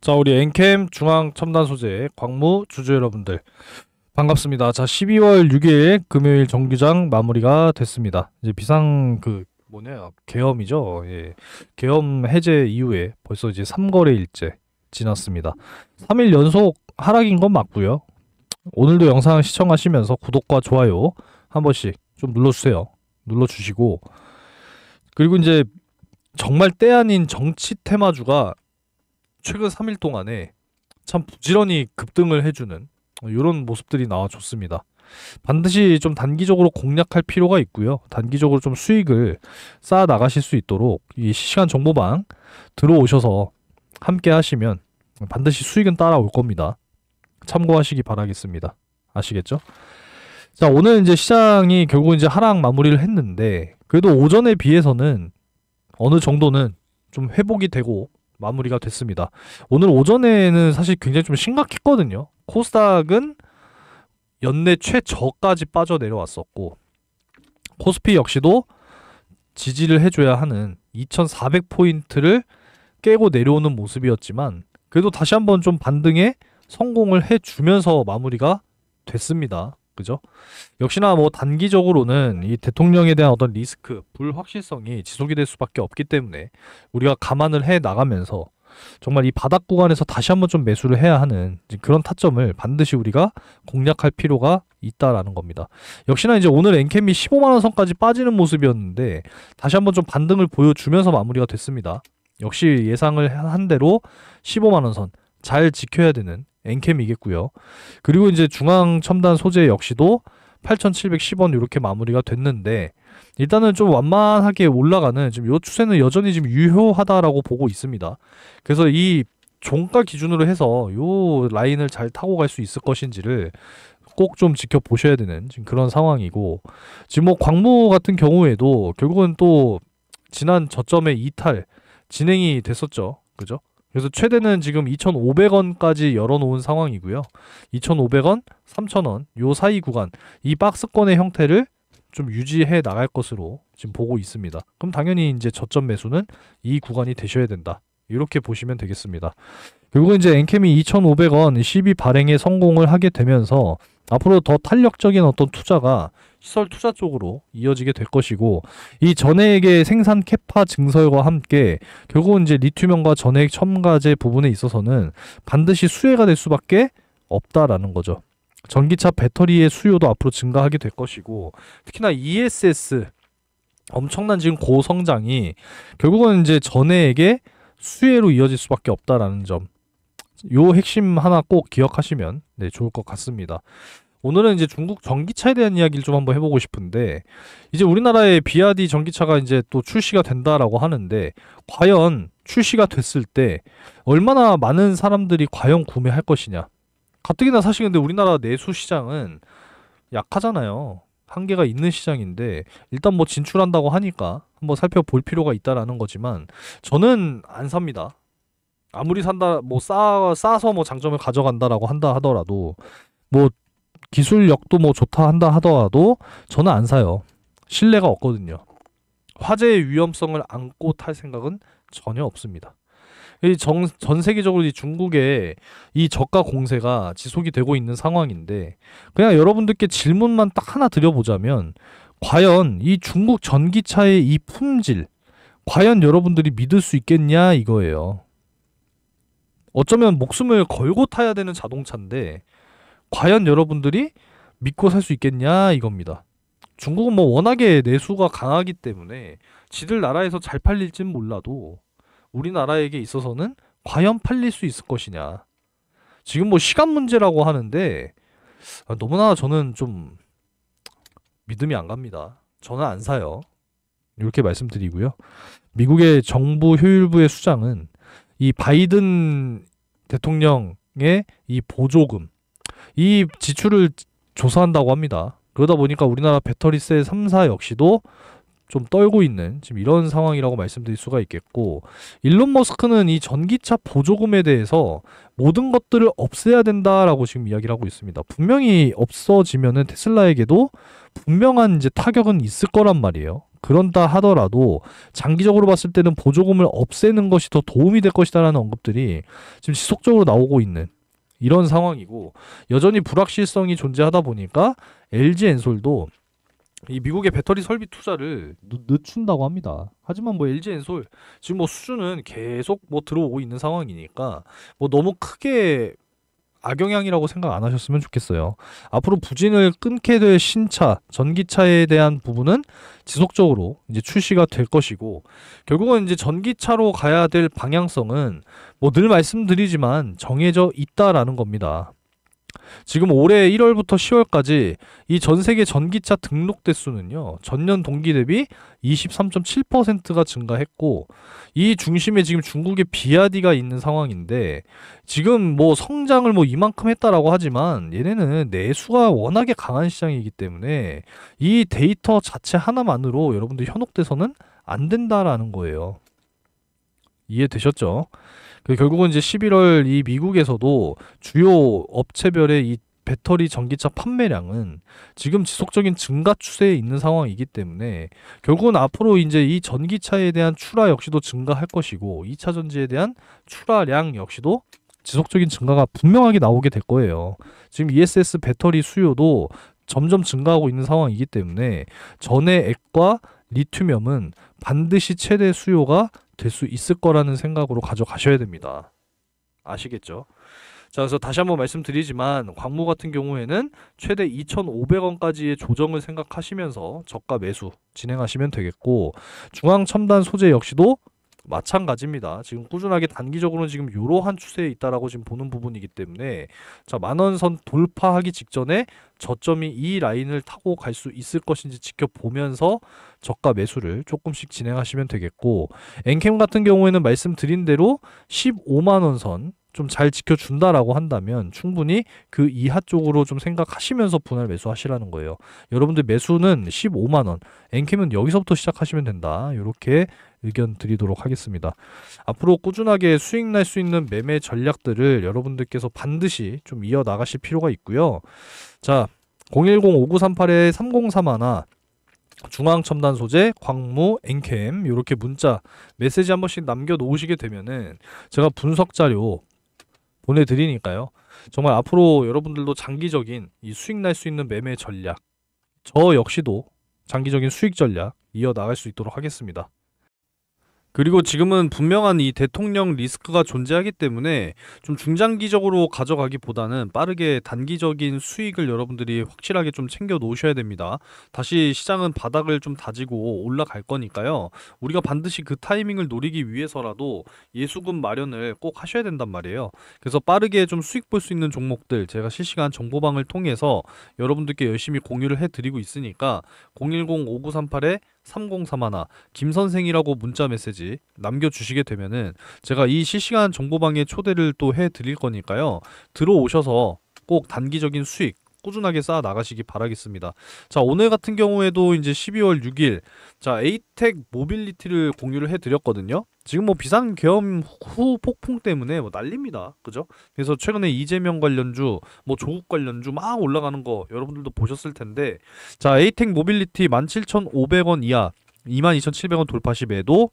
자, 우리 엔캠 중앙 첨단 소재 광무 주주 여러분들 반갑습니다. 자, 12월 6일 금요일 정규장 마무리가 됐습니다. 이제 비상 계엄이죠. 예. 계엄 해제 이후에 벌써 이제 3거래일째 지났습니다. 3일 연속 하락인 건 맞고요. 오늘도 영상 시청하시면서 구독과 좋아요 한 번씩 좀 눌러주세요. 눌러주시고, 그리고 이제 정말 때 아닌 정치 테마주가 최근 3일 동안에 참 부지런히 급등을 해주는 이런 모습들이 나와줬습니다. 반드시 좀 단기적으로 공략할 필요가 있고요. 단기적으로 좀 수익을 쌓아 나가실 수 있도록 이 실시간 정보방 들어오셔서 함께 하시면 반드시 수익은 따라올 겁니다. 참고하시기 바라겠습니다. 아시겠죠? 자, 오늘 이제 시장이 결국 이제 하락 마무리를 했는데, 그래도 오전에 비해서는 어느 정도는 좀 회복이 되고 마무리가 됐습니다. 오늘 오전에는 사실 굉장히 좀 심각했거든요. 코스닥은 연내 최저까지 빠져내려왔었고, 코스피 역시도 지지를 해줘야 하는 2400포인트를 깨고 내려오는 모습이었지만, 그래도 다시 한번 좀 반등에 성공을 해주면서 마무리가 됐습니다. 그죠? 역시나 뭐 단기적으로는 이 대통령에 대한 어떤 리스크, 불확실성이 지속이 될 수밖에 없기 때문에 우리가 감안을 해 나가면서 정말 이 바닥 구간에서 다시 한번 좀 매수를 해야 하는 그런 타점을 반드시 우리가 공략할 필요가 있다라는 겁니다. 역시나 이제 오늘 엔캠이 15만원 선까지 빠지는 모습이었는데 다시 한번 좀 반등을 보여주면서 마무리가 됐습니다. 역시 예상을 한 대로 15만원 선 잘 지켜야 되는 엔캠이겠고요. 그리고 이제 중앙 첨단 소재 역시도 8,710원 이렇게 마무리가 됐는데, 일단은 좀 완만하게 올라가는 지금 이 추세는 여전히 지금 유효하다라고 보고 있습니다. 그래서 이 종가 기준으로 해서 이 라인을 잘 타고 갈 수 있을 것인지를 꼭 좀 지켜보셔야 되는 지금 그런 상황이고, 지금 뭐 광무 같은 경우에도 결국은 또 지난 저점의 이탈 진행이 됐었죠. 그죠? 그래서 최대는 지금 2,500원까지 열어놓은 상황이고요. 2,500원, 3,000원 요 사이 구간, 이 박스권의 형태를 좀 유지해 나갈 것으로 지금 보고 있습니다. 그럼 당연히 이제 저점 매수는 이 구간이 되셔야 된다. 이렇게 보시면 되겠습니다. 결국 이제 엔캠이 2,500원 12 발행에 성공을 하게 되면서 앞으로 더 탄력적인 어떤 투자가 시설 투자 쪽으로 이어지게 될 것이고, 이 전해액의 생산 캐파 증설과 함께 결국은 이제 리튬연과 전해액 첨가제 부분에 있어서는 반드시 수혜가 될 수밖에 없다라는 거죠. 전기차 배터리의 수요도 앞으로 증가하게 될 것이고, 특히나 ESS 엄청난 지금 고성장이 결국은 이제 전해액의 수혜로 이어질 수밖에 없다라는 점, 요 핵심 하나 꼭 기억하시면 좋을 것 같습니다. 오늘은 이제 중국 전기차에 대한 이야기를 좀 한번 해보고 싶은데, 이제 우리나라의 비아디 전기차가 이제 또 출시가 된다라고 하는데, 과연 출시가 됐을 때 얼마나 많은 사람들이 과연 구매할 것이냐. 가뜩이나 사실 근데 우리나라 내수 시장은 약하잖아요. 한계가 있는 시장인데 일단 뭐 진출한다고 하니까 한번 살펴볼 필요가 있다라는 거지만, 저는 안 삽니다. 아무리 산다, 뭐 싸서 뭐 장점을 가져간다라고 한다 하더라도, 뭐 기술력도 뭐 좋다 한다 하더라도 저는 안 사요. 신뢰가 없거든요. 화재의 위험성을 안고 탈 생각은 전혀 없습니다. 전 세계적으로 이 중국의 이 저가 공세가 지속이 되고 있는 상황인데, 그냥 여러분들께 질문만 딱 하나 드려보자면, 과연 이 중국 전기차의 이 품질, 과연 여러분들이 믿을 수 있겠냐 이거예요. 어쩌면 목숨을 걸고 타야 되는 자동차인데 과연 여러분들이 믿고 살 수 있겠냐 이겁니다. 중국은 뭐 워낙에 내수가 강하기 때문에 지들 나라에서 잘 팔릴진 몰라도 우리나라에게 있어서는 과연 팔릴 수 있을 것이냐. 지금 뭐 시간 문제라고 하는데 너무나 저는 좀 믿음이 안 갑니다. 저는 안 사요. 이렇게 말씀드리고요. 미국의 정부 효율부의 수장은 이 바이든 대통령의 이 보조금, 이 지출을 조사한다고 합니다. 그러다 보니까 우리나라 배터리셀 3사 역시도 좀 떨고 있는 지금 이런 상황이라고 말씀드릴 수가 있겠고, 일론 머스크는 이 전기차 보조금에 대해서 모든 것들을 없애야 된다라고 지금 이야기를 하고 있습니다. 분명히 없어지면은 테슬라에게도 분명한 이제 타격은 있을 거란 말이에요. 그런다 하더라도 장기적으로 봤을 때는 보조금을 없애는 것이 더 도움이 될 것이다라는 언급들이 지금 지속적으로 나오고 있는 이런 상황이고, 여전히 불확실성이 존재하다 보니까 LG 엔솔도 이 미국의 배터리 설비 투자를 늦춘다고 합니다. 하지만 뭐 LG 엔솔 지금 뭐 수주는 계속 뭐 들어오고 있는 상황이니까 뭐 너무 크게 악영향이라고 생각 안 하셨으면 좋겠어요. 앞으로 부진을 끊게 될 신차, 전기차에 대한 부분은 지속적으로 이제 출시가 될 것이고, 결국은 이제 전기차로 가야 될 방향성은 뭐 늘 말씀드리지만 정해져 있다라는 겁니다. 지금 올해 1월부터 10월까지 이 전 세계 전기차 등록 대수는요, 전년 동기 대비 23.7%가 증가했고, 이 중심에 지금 중국의 비아디가 있는 상황인데, 지금 뭐 성장을 뭐 이만큼 했다라고 하지만 얘네는 내수가 워낙에 강한 시장이기 때문에 이 데이터 자체 하나만으로 여러분들 현혹돼서는 안 된다라는 거예요. 이해되셨죠? 결국은 이제 11월 이 미국에서도 주요 업체별의 이 배터리 전기차 판매량은 지금 지속적인 증가 추세에 있는 상황이기 때문에 결국은 앞으로 이제 이 전기차에 대한 출하 역시도 증가할 것이고, 2차 전지에 대한 출하량 역시도 지속적인 증가가 분명하게 나오게 될 거예요. 지금 ESS 배터리 수요도 점점 증가하고 있는 상황이기 때문에 전해 액과 리튬이온은 반드시 최대 수요가 될 수 있을 거라는 생각으로 가져가셔야 됩니다. 아시겠죠? 자, 그래서 다시 한번 말씀드리지만 광무 같은 경우에는 최대 2,500원까지의 조정을 생각하시면서 저가 매수 진행하시면 되겠고, 중앙첨단 소재 역시도 마찬가지입니다. 지금 꾸준하게 단기적으로는 지금 이러한 추세에 있다라고 지금 보는 부분이기 때문에, 자, 만원선 돌파하기 직전에 저점이 이 라인을 타고 갈 수 있을 것인지 지켜보면서 저가 매수를 조금씩 진행하시면 되겠고, 엔캠 같은 경우에는 말씀드린 대로 15만원 선 좀 잘 지켜준다라고 한다면 충분히 그 이하 쪽으로 좀 생각하시면서 분할 매수하시라는 거예요. 여러분들 매수는 15만원, 엔캠은 여기서부터 시작하시면 된다. 이렇게 의견 드리도록 하겠습니다. 앞으로 꾸준하게 수익 날 수 있는 매매 전략들을 여러분들께서 반드시 좀 이어나가실 필요가 있고요. 자, 010-5938-3031 중앙첨단 소재, 광무, 엔캠 이렇게 문자, 메시지 한 번씩 남겨놓으시게 되면은 제가 분석 자료 보내드리니까요. 정말 앞으로 여러분들도 장기적인 이 수익 날 수 있는 매매 전략, 저 역시도 장기적인 수익 전략 이어나갈 수 있도록 하겠습니다. 그리고 지금은 분명한 이 대통령 리스크가 존재하기 때문에 좀 중장기적으로 가져가기보다는 빠르게 단기적인 수익을 여러분들이 확실하게 좀 챙겨 놓으셔야 됩니다. 다시 시장은 바닥을 좀 다지고 올라갈 거니까요. 우리가 반드시 그 타이밍을 노리기 위해서라도 예수금 마련을 꼭 하셔야 된단 말이에요. 그래서 빠르게 좀 수익 볼 수 있는 종목들 제가 실시간 정보방을 통해서 여러분들께 열심히 공유를 해드리고 있으니까 010-5938-3031 김선생이라고 문자 메시지 남겨주시게 되면은 제가 이 실시간 정보방에 초대를 또 해드릴 거니까요. 들어오셔서 꼭 단기적인 수익 꾸준하게 쌓아 나가시기 바라겠습니다. 자, 오늘 같은 경우에도 이제 12월 6일 자, 에이텍 모빌리티를 공유를 해드렸거든요. 지금 뭐 비상계엄 후 폭풍 때문에 뭐 난립니다. 그죠? 그래서 최근에 이재명 관련주, 뭐 조국 관련주 막 올라가는 거 여러분들도 보셨을 텐데, 자, 에이텍 모빌리티 17,500원 이하 22,700원 돌파 시 매도,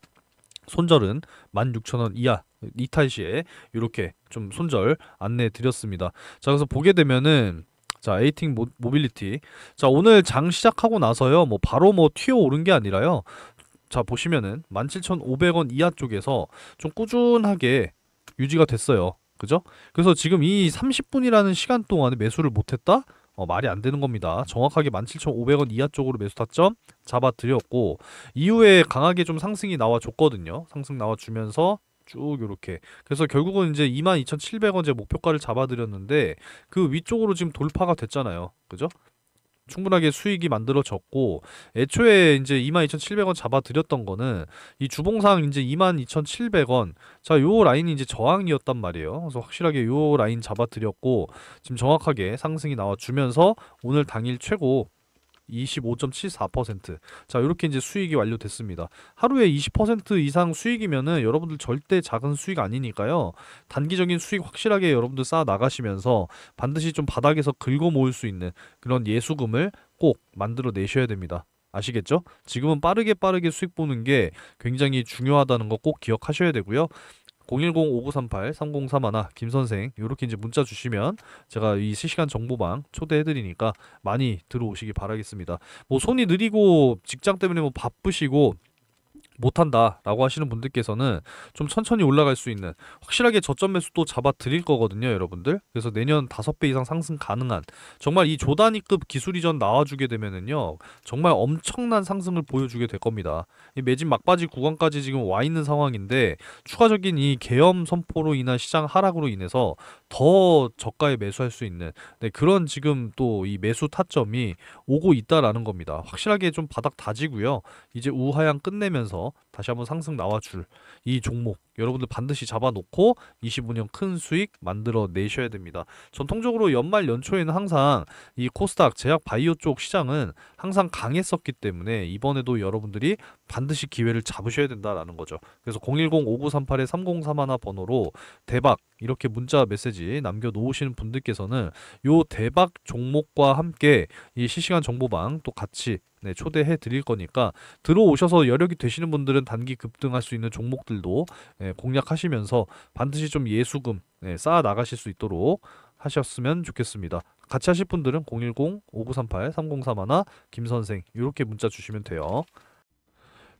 손절은 16,000원 이하 이탈 시에 이렇게 좀 손절 안내 드렸습니다. 자, 그래서 보게 되면은 자, 에이텍 모빌리티 자, 오늘 장 시작하고 나서요 뭐 바로 뭐 튀어 오른 게 아니라요, 자, 보시면은 17,500원 이하 쪽에서 좀 꾸준하게 유지가 됐어요. 그죠? 그래서 지금 이 30분이라는 시간 동안에 매수를 못했다? 말이 안 되는 겁니다. 정확하게 17,500원 이하 쪽으로 매수 타점 잡아드렸고, 이후에 강하게 좀 상승이 나와줬거든요. 상승 나와주면서 쭉 요렇게, 그래서 결국은 이제 22,700원 제 목표가를 잡아드렸는데 그 위쪽으로 지금 돌파가 됐잖아요. 그죠? 충분하게 수익이 만들어졌고, 애초에 이제 22,700원 잡아드렸던 거는 이 주봉상 이제 22,700원, 자, 요 라인이 이제 저항이었단 말이에요. 그래서 확실하게 요 라인 잡아드렸고, 지금 정확하게 상승이 나와주면서 오늘 당일 최고 25.74%. 자, 이렇게 이제 수익이 완료됐습니다. 하루에 20% 이상 수익이면은 여러분들 절대 작은 수익 아니니까요. 단기적인 수익 확실하게 여러분들 쌓아 나가시면서 반드시 좀 바닥에서 긁어 모을 수 있는 그런 예수금을 꼭 만들어 내셔야 됩니다. 아시겠죠? 지금은 빠르게 수익 보는 게 굉장히 중요하다는 거 꼭 기억하셔야 되고요. 010-5938-3031 김선생 요렇게 이제 문자 주시면 제가 이 실시간 정보방 초대해드리니까 많이 들어오시기 바라겠습니다. 뭐 손이 느리고 직장 때문에 뭐 바쁘시고 못한다 라고 하시는 분들께서는 좀 천천히 올라갈 수 있는 확실하게 저점 매수 또 잡아 드릴 거거든요, 여러분들. 그래서 내년 5배 이상 상승 가능한 정말 이 조단위급 기술 이전 나와주게 되면은요 정말 엄청난 상승을 보여주게 될 겁니다. 이 매집 막바지 구간까지 지금 와 있는 상황인데 추가적인 이 계엄 선포로 인한 시장 하락으로 인해서 더 저가에 매수할 수 있는 그런 지금 또 이 매수 타점이 오고 있다라는 겁니다. 확실하게 좀 바닥 다지고요. 이제 우하향 끝내면서 다시 한번 상승 나와줄 이 종목 여러분들 반드시 잡아놓고 25년 큰 수익 만들어 내셔야 됩니다. 전통적으로 연말 연초에는 항상 이 코스닥 제약 바이오 쪽 시장은 항상 강했었기 때문에 이번에도 여러분들이 반드시 기회를 잡으셔야 된다라는 거죠. 그래서 010-5938-3031 번호로 대박 이렇게 문자 메시지 남겨놓으시는 분들께서는 요 대박 종목과 함께 이 실시간 정보방 또 같이 초대해 드릴 거니까 들어오셔서 여력이 되시는 분들은 단기 급등할 수 있는 종목들도 공략하시면서 반드시 좀 예수금 쌓아 나가실 수 있도록 하셨으면 좋겠습니다. 같이 하실 분들은 010-5938-3031 김선생 이렇게 문자 주시면 돼요.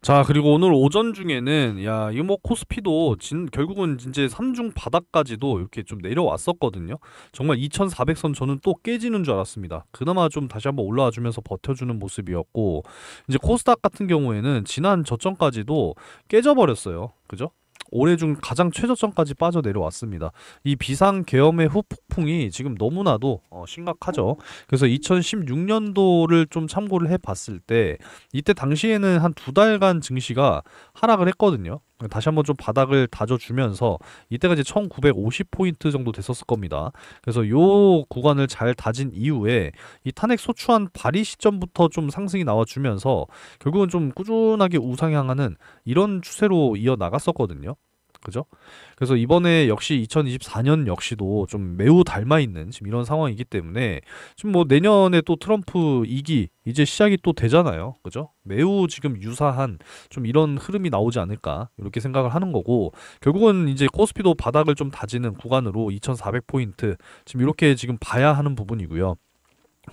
자, 그리고 오늘 오전 중에는 야, 이거 뭐 코스피도 결국은 이제 3중 바닥까지도 이렇게 좀 내려왔었거든요. 정말 2400선 저는 또 깨지는 줄 알았습니다. 그나마 좀 다시 한번 올라와 주면서 버텨주는 모습이었고 이제 코스닥 같은 경우에는 지난 저점까지도 깨져버렸어요. 그죠? 올해 중 가장 최저점까지 빠져 내려왔습니다. 이 비상 계엄의 후폭풍이 지금 너무나도 심각하죠. 그래서 2016년도를 좀 참고를 해봤을 때 이때 당시에는 한 2달간 증시가 하락을 했거든요. 다시 한번 좀 바닥을 다져주면서 이때가 이제 1950포인트 정도 됐었을 겁니다. 그래서 요 구간을 잘 다진 이후에 이 탄핵 소추안 발의 시점부터 좀 상승이 나와주면서 결국은 좀 꾸준하게 우상향하는 이런 추세로 이어나갔었거든요. 그죠? 그래서 이번에 역시 2024년 역시도 좀 매우 닮아있는 지금 이런 상황이기 때문에 지금 뭐 내년에 또 트럼프 2기 이제 시작이 또 되잖아요. 그죠? 매우 지금 유사한 좀 이런 흐름이 나오지 않을까 이렇게 생각을 하는 거고 결국은 이제 코스피도 바닥을 좀 다지는 구간으로 2400포인트 지금 이렇게 지금 봐야 하는 부분이고요.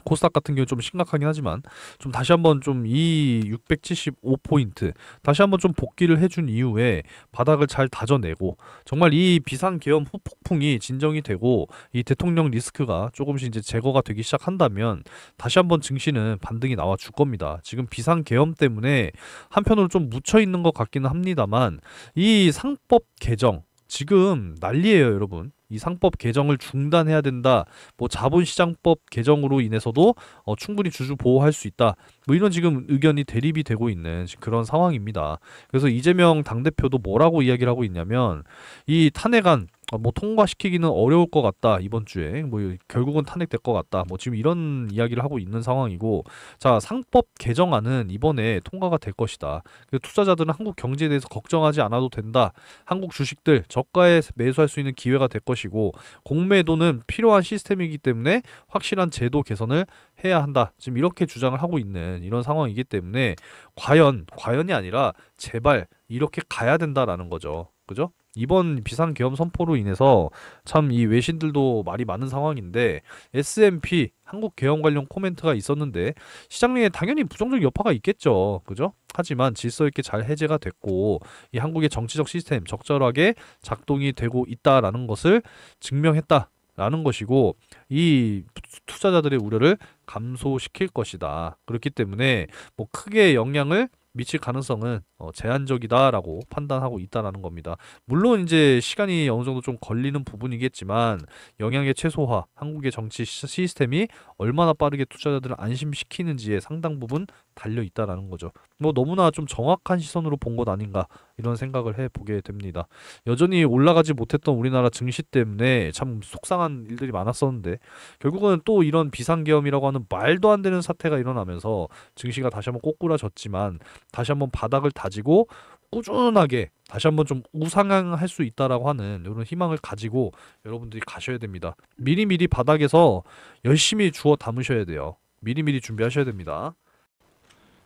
코스닥 같은 경우 좀 심각하긴 하지만 좀 다시 한번 좀 이 675포인트 다시 한번 좀 복귀를 해준 이후에 바닥을 잘 다져내고 정말 이 비상계엄 후폭풍이 진정이 되고 이 대통령 리스크가 조금씩 이제 제거가 되기 시작한다면 다시 한번 증시는 반등이 나와 줄 겁니다. 지금 비상계엄 때문에 한편으로 좀 묻혀 있는 것 같기는 합니다만 이 상법 개정 지금 난리예요, 여러분. 이 상법 개정을 중단해야 된다. 뭐 자본시장법 개정으로 인해서도 충분히 주주 보호할 수 있다. 뭐 이런 지금 의견이 대립이 되고 있는 그런 상황입니다. 그래서 이재명 당대표도 뭐라고 이야기를 하고 있냐면 이 탄핵안 뭐 통과시키기는 어려울 것 같다 이번 주에 뭐 결국은 탄핵될 것 같다 뭐 지금 이런 이야기를 하고 있는 상황이고 자 상법 개정안은 이번에 통과가 될 것이다. 투자자들은 한국 경제에 대해서 걱정하지 않아도 된다. 한국 주식들 저가에 매수할 수 있는 기회가 될 것이고 공매도는 필요한 시스템이기 때문에 확실한 제도 개선을 해야 한다. 지금 이렇게 주장을 하고 있는 이런 상황이기 때문에 과연이 아니라 제발 이렇게 가야 된다라는 거죠. 그죠? 이번 비상계엄 선포로 인해서 참 이 외신들도 말이 많은 상황인데 S&P 한국계엄 관련 코멘트가 있었는데 시장 내에 당연히 부정적 여파가 있겠죠. 그죠? 하지만 질서 있게 잘 해제가 됐고 이 한국의 정치적 시스템 적절하게 작동이 되고 있다라는 것을 증명했다. 라는 것이고 이 투자자들의 우려를 감소시킬 것이다. 그렇기 때문에 뭐 크게 영향을 미칠 가능성은 제한적이다라고 판단하고 있다라는 겁니다. 물론 이제 시간이 어느 정도 좀 걸리는 부분이겠지만 영향의 최소화, 한국의 정치 시스템이 얼마나 빠르게 투자자들을 안심시키는지에 상당 부분 달려 있다라는 거죠. 뭐 너무나 좀 정확한 시선으로 본 것 아닌가 이런 생각을 해보게 됩니다. 여전히 올라가지 못했던 우리나라 증시 때문에 참 속상한 일들이 많았었는데 결국은 또 이런 비상계엄이라고 하는 말도 안 되는 사태가 일어나면서 증시가 다시 한번 꼬꾸라졌지만 다시 한번 바닥을 다지고 꾸준하게 다시 한번 좀 우상향할 수 있다라고 하는 이런 희망을 가지고 여러분들이 가셔야 됩니다. 미리미리 바닥에서 열심히 주워 담으셔야 돼요. 미리미리 준비하셔야 됩니다.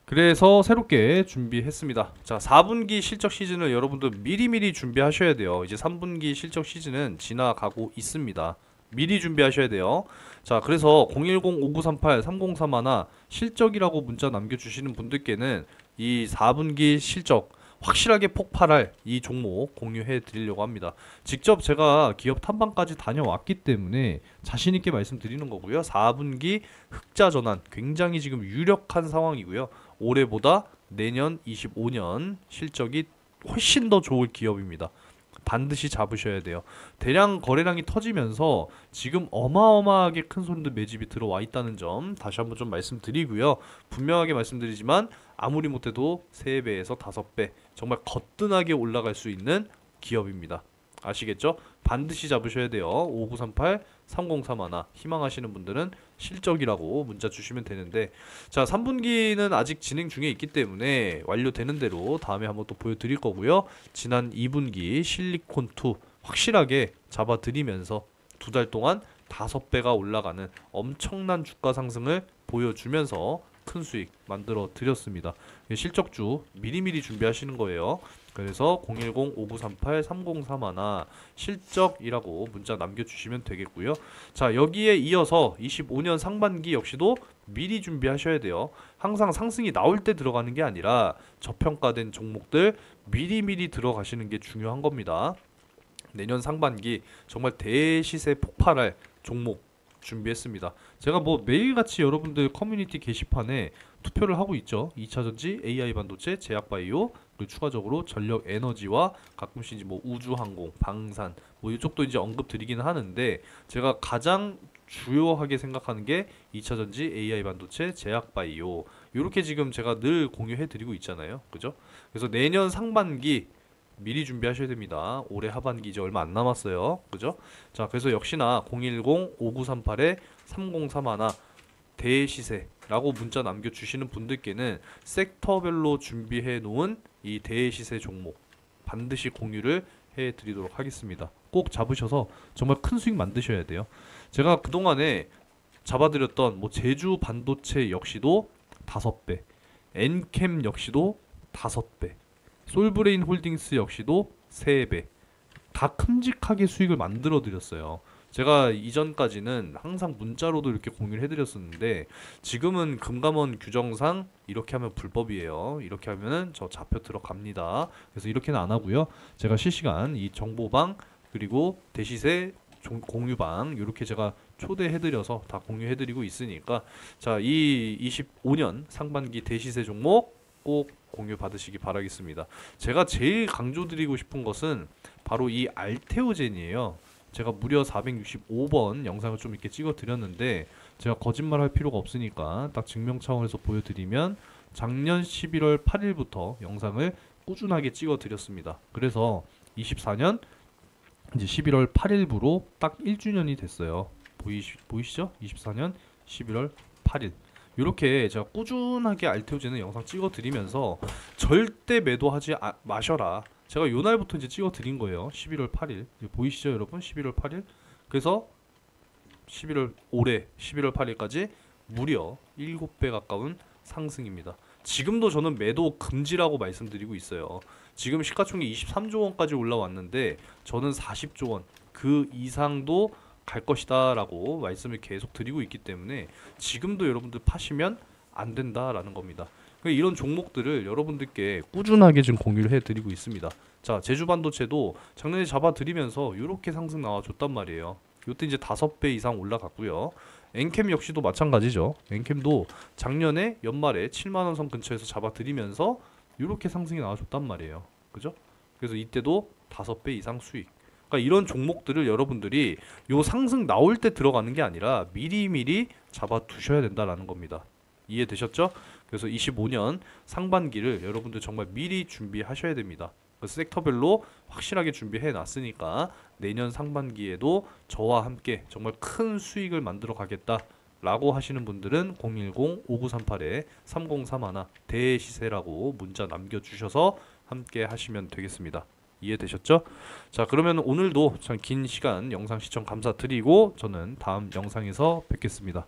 그래서 새롭게 준비했습니다. 자, 4분기 실적 시즌을 여러분들 미리미리 준비하셔야 돼요. 이제 3분기 실적 시즌은 지나가고 있습니다. 미리 준비하셔야 돼요. 자, 그래서 010-5938-3031 실적이라고 문자 남겨주시는 분들께는 이 4분기 실적 확실하게 폭발할 이 종목 공유해 드리려고 합니다. 직접 제가 기업 탐방까지 다녀왔기 때문에 자신 있게 말씀드리는 거고요. 4분기 흑자 전환 굉장히 지금 유력한 상황이고요. 올해보다 내년 25년 실적이 훨씬 더 좋을 기업입니다. 반드시 잡으셔야 돼요. 대량 거래량이 터지면서 지금 어마어마하게 큰 손들 매집이 들어와 있다는 점 다시 한번 좀 말씀드리고요. 분명하게 말씀드리지만 아무리 못해도 3배에서 5배 정말 거뜬하게 올라갈 수 있는 기업입니다. 아시겠죠? 반드시 잡으셔야 돼요. 5938-3031 희망하시는 분들은 실적이라고 문자 주시면 되는데, 자, 3분기는 아직 진행 중에 있기 때문에 완료되는 대로 다음에 한번 또 보여드릴 거고요. 지난 2분기 실리콘2 확실하게 잡아드리면서 2달 동안 5배가 올라가는 엄청난 주가 상승을 보여주면서 큰 수익 만들어 드렸습니다. 실적주 미리미리 준비하시는 거예요. 그래서 010-5938-3031 실적이라고 문자 남겨주시면 되겠고요. 자, 여기에 이어서 25년 상반기 역시도 미리 준비하셔야 돼요. 항상 상승이 나올 때 들어가는 게 아니라 저평가된 종목들 미리미리 들어가시는 게 중요한 겁니다. 내년 상반기 정말 대시세 폭발할 종목 준비했습니다. 제가 뭐 매일같이 여러분들 커뮤니티 게시판에 투표를 하고 있죠. 2차전지, AI 반도체, 제약바이오, 그리고 추가적으로 전력 에너지와 가끔씩 이제 뭐 우주항공, 방산 뭐 이쪽도 이제 언급 드리기는 하는데, 제가 가장 주요하게 생각하는 게 2차전지, AI 반도체, 제약바이오, 이렇게 지금 제가 늘 공유해 드리고 있잖아요. 그죠? 그래서 내년 상반기 미리 준비하셔야 됩니다. 올해 하반기 이제 얼마 안 남았어요. 그죠? 자, 그래서 역시나 010-5938-3031 대시세라고 문자 남겨주시는 분들께는 섹터별로 준비해 놓은 이 대시세 종목 반드시 공유를 해 드리도록 하겠습니다. 꼭 잡으셔서 정말 큰 수익 만드셔야 돼요. 제가 그동안에 잡아드렸던 뭐 제주 반도체 역시도 5배, 엔캠 역시도 5배, 솔브레인 홀딩스 역시도 3배 다 큼직하게 수익을 만들어 드렸어요. 제가 이전까지는 항상 문자로도 이렇게 공유를 해드렸었는데, 지금은 금감원 규정상 이렇게 하면 불법이에요. 이렇게 하면은 저 잡혀 들어갑니다. 그래서 이렇게는 안 하고요. 제가 실시간 이 정보방 그리고 대시세 공유방 이렇게 제가 초대해드려서 다 공유해드리고 있으니까, 자, 이 25년 상반기 대시세 종목 꼭 공유 받으시기 바라겠습니다. 제가 제일 강조드리고 싶은 것은 바로 이 알테오젠이에요. 제가 무려 465번 영상을 좀 이렇게 찍어 드렸는데, 제가 거짓말 할 필요가 없으니까 딱 증명 차원에서 보여드리면 작년 11월 8일부터 영상을 꾸준하게 찍어 드렸습니다. 그래서 24년 이제 11월 8일부로 딱 1주년이 됐어요. 보이시죠? 24년 11월 8일. 이렇게 제가 꾸준하게 알테오제는 영상 찍어 드리면서 절대 매도하지 마셔라. 제가 요 날부터 이제 찍어 드린 거예요. 11월 8일. 보이시죠, 여러분? 11월 8일. 그래서 올해 11월 8일까지 무려 7배 가까운 상승입니다. 지금도 저는 매도 금지라고 말씀드리고 있어요. 지금 시가총액 23조 원까지 올라왔는데 저는 40조 원 그 이상도 갈 것이다 라고 말씀을 계속 드리고 있기 때문에 지금도 여러분들 파시면 안 된다라는 겁니다. 이런 종목들을 여러분들께 꾸준하게 지금 공유를 해드리고 있습니다. 자, 제주반도체도 작년에 잡아드리면서 이렇게 상승 나와줬단 말이에요. 이때 이제 5배 이상 올라갔고요. 엔캠 역시도 마찬가지죠. 엔캠도 작년에 연말에 7만원 선 근처에서 잡아드리면서 이렇게 상승이 나와줬단 말이에요. 그죠? 그래서 이때도 5배 이상 수익. 그러니까 이런 종목들을 여러분들이 요 상승 나올 때 들어가는 게 아니라 미리미리 잡아 두셔야 된다라는 겁니다. 이해되셨죠? 그래서 25년 상반기를 여러분들 정말 미리 준비하셔야 됩니다. 그래서 섹터별로 확실하게 준비해 놨으니까 내년 상반기에도 저와 함께 정말 큰 수익을 만들어 가겠다 라고 하시는 분들은 010-5938-3031 대시세라고 문자 남겨주셔서 함께 하시면 되겠습니다. 이해되셨죠? 자, 그러면 오늘도 참 긴 시간 영상 시청 감사드리고 저는 다음 영상에서 뵙겠습니다.